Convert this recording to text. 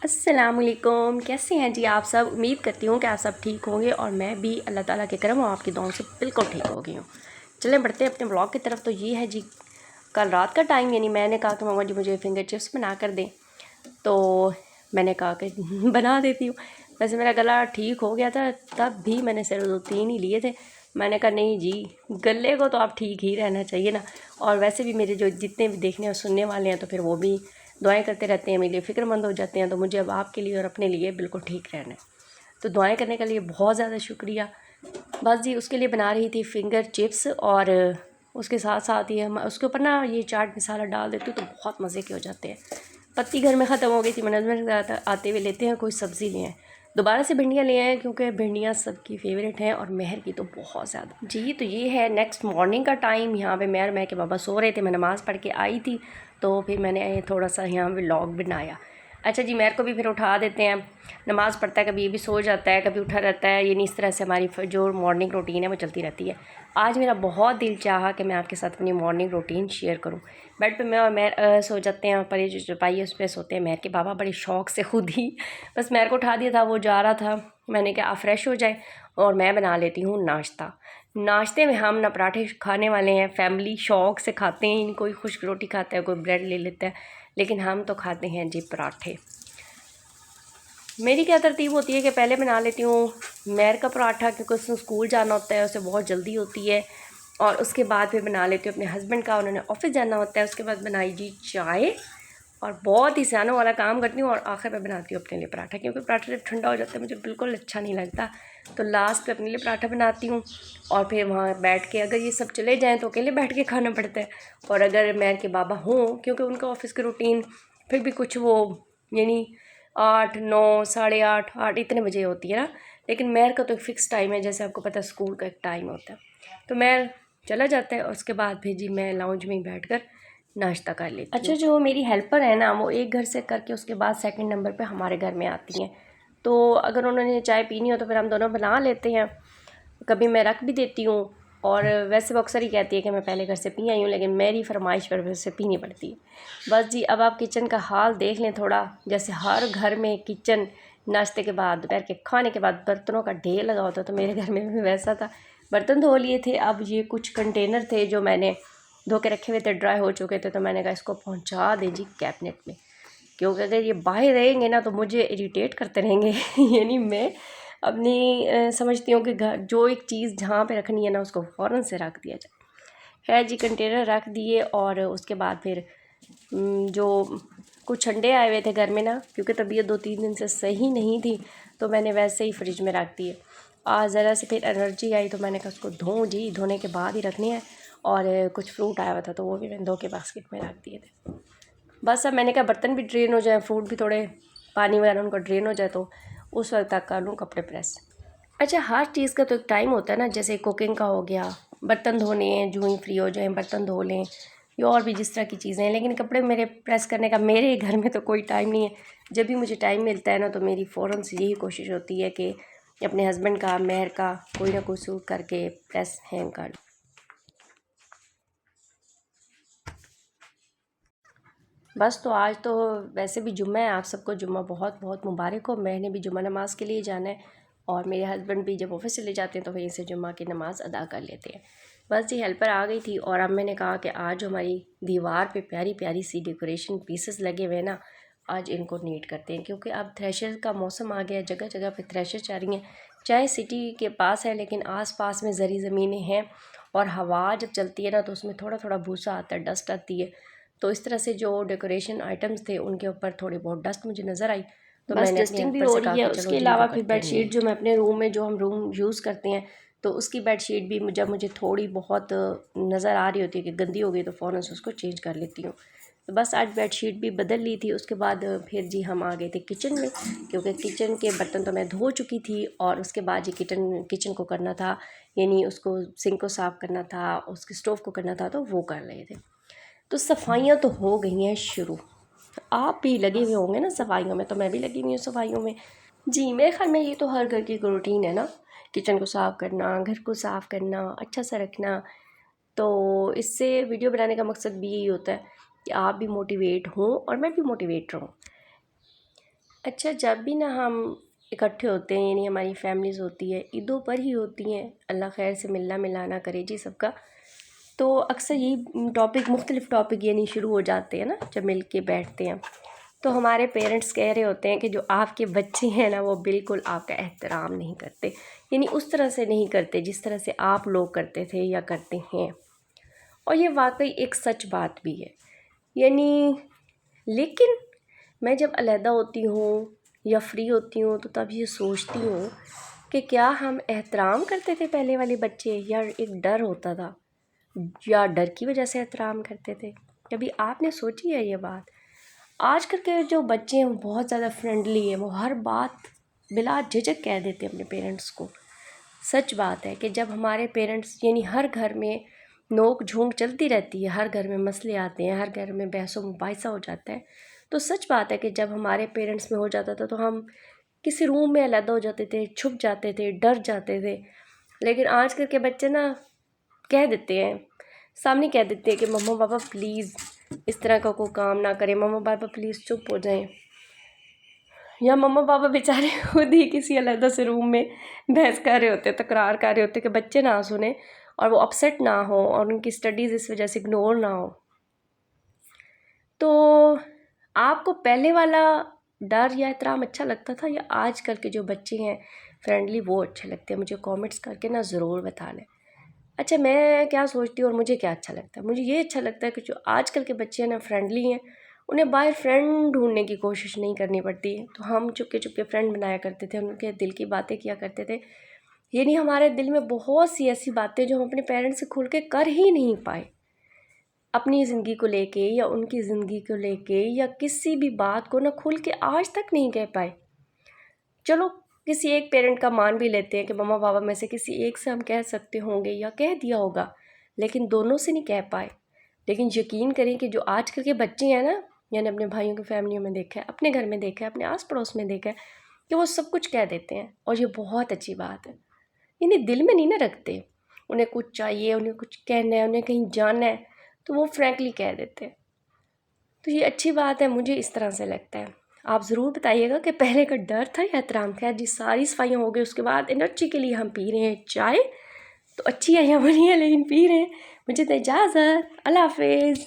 अस्सलामुअलैकुम, कैसे हैं जी आप सब। उम्मीद करती हूँ कि आप सब ठीक होंगे और मैं भी अल्लाह ताला के करम और आपकी दुआओं से बिल्कुल ठीक हो गई हूँ। चलें बढ़ते हैं अपने ब्लॉग की तरफ। तो ये है जी कल रात का टाइम, यानी मैंने कहा कि मामा जी मुझे फिंगर चिप्स बना कर दें, तो मैंने कहा कि बना देती हूँ। वैसे मेरा गला ठीक हो गया था, तब भी मैंने सिर्फ 2-3 ही लिए थे। मैंने कहा नहीं जी, गले को तो आप ठीक ही रहना चाहिए ना। और वैसे भी मेरे जो जितने भी देखने और सुनने वाले हैं तो फिर वो भी दुआएं करते रहते हैं, मेरे लिए फ़िक्रमंद हो जाते हैं। तो मुझे अब आपके लिए और अपने लिए बिल्कुल ठीक रहना है। तो दुआएं करने के लिए बहुत ज़्यादा शुक्रिया। बस जी उसके लिए बना रही थी फिंगर चिप्स, और उसके साथ साथ ही हम उसके ऊपर ना ये चाट मसाला डाल देती हूँ तो बहुत मज़े के हो जाते हैं। पत्ती घर में ख़त्म हो गई थी, मैंने आते हुए लेते हैं कोई सब्ज़ी ले आए। दोबारा से भिंडियाँ ले आए क्योंकि भिंडियाँ सबकी फ़ेवरेट हैं और महर की तो बहुत ज़्यादा जी। तो ये है नेक्स्ट मॉर्निंग का टाइम। यहाँ पे मैं के बाबा सो रहे थे, मैं नमाज़ पढ़ के आई थी तो फिर मैंने थोड़ा सा यहाँ व्लॉग बनाया। अच्छा जी, महर को भी फिर उठा देते हैं, नमाज़ पढ़ता है, कभी ये भी सो जाता है, कभी उठा रहता है। यानी इस तरह से हमारी जो मॉर्निंग रूटीन है वो चलती रहती है। आज मेरा बहुत दिल चाहा कि मैं आपके साथ अपनी मॉर्निंग रूटीन शेयर करूं। बेड पे मैं और महर सो जाते हैं, पर ये जो चटाई है उस पर सोते हैं। महर के बाबा बड़े शौक से खुद ही बस महर को उठा दिया था, वो जा रहा था, मैंने कहा आप फ्रेश हो जाए और मैं बना लेती हूँ नाश्ता। नाश्ते में हम ना पराठे खाने वाले हैं, फैमिली शौक से खाते हैं, कोई खुश्क रोटी खाता है, कोई ब्रेड ले लेता है, लेकिन हम तो खाते हैं जी पराठे। मेरी क्या तरतीब होती है कि पहले बना लेती हूँ महर का पराठा, क्योंकि उसमें स्कूल जाना होता है, उसे बहुत जल्दी होती है। और उसके बाद फिर बना लेती हूँ अपने हस्बैंड का, उन्होंने ऑफिस जाना होता है। उसके बाद बनाई जी चाय और बहुत ही सियानों वाला काम करती हूँ, और आखिर में बनाती हूँ अपने लिए पराठा, क्योंकि पराठा जब ठंडा हो जाता है मुझे बिल्कुल अच्छा नहीं लगता। तो लास्ट पे अपने लिए पराठा बनाती हूँ और फिर वहाँ बैठ के, अगर ये सब चले जाएँ तो अकेले बैठ के खाना पड़ता है, और अगर महर के बाबा हों, क्योंकि उनका ऑफिस का रूटीन फिर भी कुछ वो यानी 8, 9, साढ़े 8, 8 इतने बजे होती है ना। लेकिन महर का तो एक फ़िक्स टाइम है, जैसे आपको पता है स्कूल का एक टाइम होता है। तो महर चला जाता है और उसके बाद फिर जी मैं लाउंज में ही बैठकर नाश्ता कर लेती हूँ। अच्छा, जो मेरी हेल्पर है ना, वो एक घर से करके उसके बाद सेकंड नंबर पे हमारे घर में आती हैं। तो अगर उन्होंने चाय पीनी हो तो फिर हम दोनों बना लेते हैं, कभी मैं रख भी देती हूँ। और वैसे वो अक्सर ही कहती है कि मैं पहले घर से पी आई हूँ, लेकिन मेरी फरमाइश पर फिर से पीनी पड़ती है। बस जी अब आप किचन का हाल देख लें थोड़ा, जैसे हर घर में किचन नाश्ते के बाद दोपहर के खाने के बाद बर्तनों का ढेर लगा होता, तो मेरे घर में भी वैसा था। बर्तन धो लिए थे, अब ये कुछ कंटेनर थे जो मैंने धो के रखे हुए थे, ड्राई हो चुके थे, तो मैंने कहा इसको पहुँचा दें जी कैबिनेट में, क्योंकि अगर ये बाहर रहेंगे ना तो मुझे इरिटेट करते रहेंगे। यानी मैं अपनी समझती हूँ कि घर जो एक चीज़ जहाँ पे रखनी है ना उसको फ़ौरन से रख दिया जाए। खैर जी कंटेनर रख दिए, और उसके बाद फिर जो कुछ अंडे आए हुए थे घर में ना, क्योंकि तबीयत 2-3 दिन से सही नहीं थी, तो मैंने वैसे ही फ्रिज में रख दिए। आज ज़रा से फिर एनर्जी आई तो मैंने कहा उसको धोऊं जी, धोने के बाद ही रखनी है। और कुछ फ्रूट आया हुआ था तो वो भी मैंने धो के बास्केट में रख दिए थे। बस अब मैंने कहा बर्तन भी ड्रेन हो जाए, फ्रूट भी थोड़े पानी वगैरह उनका ड्रेन हो जाए, तो उस वक्त तक कर लूँ कपड़े प्रेस। अच्छा, हर चीज़ का तो एक टाइम होता है ना, जैसे कुकिंग का हो गया, बर्तन धोने हैं, जो ही फ्री हो जाए बर्तन धो लें, या और भी जिस तरह की चीज़ें हैं। लेकिन कपड़े मेरे प्रेस करने का मेरे घर में तो कोई टाइम नहीं है। जब भी मुझे टाइम मिलता है ना तो मेरी फ़ौरन से यही कोशिश होती है कि अपने हस्बैंड का, महर का कोई ना कोई सूट करके प्रेस हैंग कर। बस तो आज तो वैसे भी जुम्मा है, आप सबको जुम्मा बहुत बहुत मुबारक हो। मैंने भी जुम्मा नमाज़ के लिए जाना है, और मेरे हस्बैंड भी जब ऑफिस चले जाते हैं तो वहीं से जुम्मा की नमाज़ अदा कर लेते हैं। बस जी हेल्पर आ गई थी, और अब मैंने कहा कि आज जो हमारी दीवार पे प्यारी प्यारी सी डेकोरेशन पीसेस लगे हुए हैं ना, आज इनको नीट करते हैं, क्योंकि अब थ्रेशर का मौसम आ गया, जगह जगह पे थ्रेशर चल रही हैं। चाहे सिटी के पास है लेकिन आस पास में ज़री ज़मीनें हैं, और हवा जब चलती है ना तो उसमें थोड़ा थोड़ा भूसा आता है, डस्ट आती है। तो इस तरह से जो डेकोरेशन आइटम्स थे उनके ऊपर थोड़ी बहुत डस्ट मुझे नज़र आई, तो बस मैंने डस्टिंग भी हो रही है। उसके अलावा फिर बेडशीट जो मैं अपने रूम में, जो हम रूम यूज़ करते हैं, तो उसकी बेडशीट भी जब मुझे थोड़ी बहुत नज़र आ रही होती है कि गंदी हो गई तो फ़ौरन से उसको चेंज कर लेती हूँ। तो बस आज बेडशीट भी बदल ली थी। उसके बाद फिर जी हम आ गए थे किचन में, क्योंकि किचन के बर्तन तो मैं धो चुकी थी, और उसके बाद जी किचन को करना था, यानी उसको सिंक को साफ़ करना था, उसके स्टोव को करना था, तो वो कर रहे थे। तो सफाइयाँ तो हो गई हैं शुरू, आप भी लगे हुए होंगे ना सफाइयों में, तो मैं भी लगी हुई हूँ सफाइयों में। जी मेरे ख्याल में ये तो हर घर की एक रूटीन है ना, किचन को साफ़ करना, घर को साफ़ करना, अच्छा सा रखना। तो इससे वीडियो बनाने का मकसद भी यही होता है कि आप भी मोटिवेट हों और मैं भी मोटिवेट रहूँ। अच्छा, जब भी ना हम इकट्ठे होते हैं, यानी हमारी फैमिलीज़ होती है, ईदों पर ही होती हैं, अल्लाह खैर से मिलना मिलाना करे जी सबका। तो अक्सर यही टॉपिक, मुख्तलिफ़ टॉपिक यानी शुरू हो जाते हैं ना जब मिल के बैठते हैं। तो हमारे पेरेंट्स कह रहे होते हैं कि जो आपके बच्चे हैं ना वो बिल्कुल आपका एहतराम नहीं करते, यानी उस तरह से नहीं करते जिस तरह से आप लोग करते थे या करते हैं। और ये वाकई एक सच बात भी है, यानी लेकिन मैं जब अलहदा होती हूँ या फ्री होती हूँ तो तब ये सोचती हूँ कि क्या हम एहतराम करते थे पहले वाले बच्चे, या एक डर होता था, या डर की वजह से एहतराम करते थे। कभी आपने सोची है ये बात? आजकल के जो बच्चे हैं वो बहुत ज़्यादा फ्रेंडली है, वो हर बात बिला झिझक कह देते हैं अपने पेरेंट्स को। सच बात है कि जब हमारे पेरेंट्स, यानी हर घर में नोक झोंक चलती रहती है, हर घर में मसले आते हैं, हर घर में बहसो मुबाहिसा हो जाता है, तो सच बात है कि जब हमारे पेरेंट्स में हो जाता था तो हम किसी रूम में अलग हो जाते थे, छुप जाते थे, डर जाते थे। लेकिन आजकल के बच्चे ना कह देते हैं, सामने कह देते हैं कि मम्मा पापा प्लीज़ इस तरह का कोई काम ना करें, मम्मा पापा प्लीज़ चुप हो जाएं, या मम्मा पापा बेचारे खुद ही किसी अलग से रूम में बहस कर रहे होते, तकरार कर रहे होते कि बच्चे ना सुने और वो अपसेट ना हो और उनकी स्टडीज़ इस वजह से इग्नोर ना हो। तो आपको पहले वाला डर या एहतराम अच्छा लगता था, या आजकल के जो बच्चे हैं फ्रेंडली वो अच्छे लगते हैं? मुझे कमेंट्स करके ना ज़रूर बता लें। अच्छा, मैं क्या सोचती हूँ और मुझे क्या अच्छा लगता है, मुझे ये अच्छा लगता है कि जो आजकल के बच्चे हैं ना फ्रेंडली हैं, उन्हें बाहर फ्रेंड ढूंढने की कोशिश नहीं करनी पड़ती है। तो हम चुपके चुपके फ्रेंड बनाया करते थे, उनके दिल की बातें किया करते थे। ये नहीं, हमारे दिल में बहुत सी ऐसी बातें जो हम अपने पेरेंट्स से खुल के कर ही नहीं पाए, अपनी ज़िंदगी को लेके या उनकी ज़िंदगी को लेके, या किसी भी बात को ना खुल के आज तक नहीं कह पाए। चलो किसी एक पेरेंट का मान भी लेते हैं कि मम्मा पापा में से किसी एक से हम कह सकते होंगे या कह दिया होगा, लेकिन दोनों से नहीं कह पाए। लेकिन यकीन करें कि जो आजकल के बच्चे हैं ना, यानी अपने भाइयों की फैमिलियों में देखा है, अपने घर में देखा है, अपने आस पड़ोस में देखा है कि वो सब कुछ कह देते हैं, और ये बहुत अच्छी बात है। इन्हें दिल में नहीं ना रखते, उन्हें कुछ चाहिए, उन्हें कुछ कहना है, उन्हें कहीं जाना है तो वो फ्रैंकली कह देते हैं। तो ये अच्छी बात है, मुझे इस तरह से लगता है। आप ज़रूर बताइएगा कि पहले का डर था या एहतराम? खैर जी, सारी सफाइयाँ हो गई, उसके बाद एनर्जी के लिए हम पी रहे हैं चाय। तो अच्छी है या बुरी है लेकिन पी रहे हैं। मुझे तो इजाज़त, अल्लाह हाफिज़।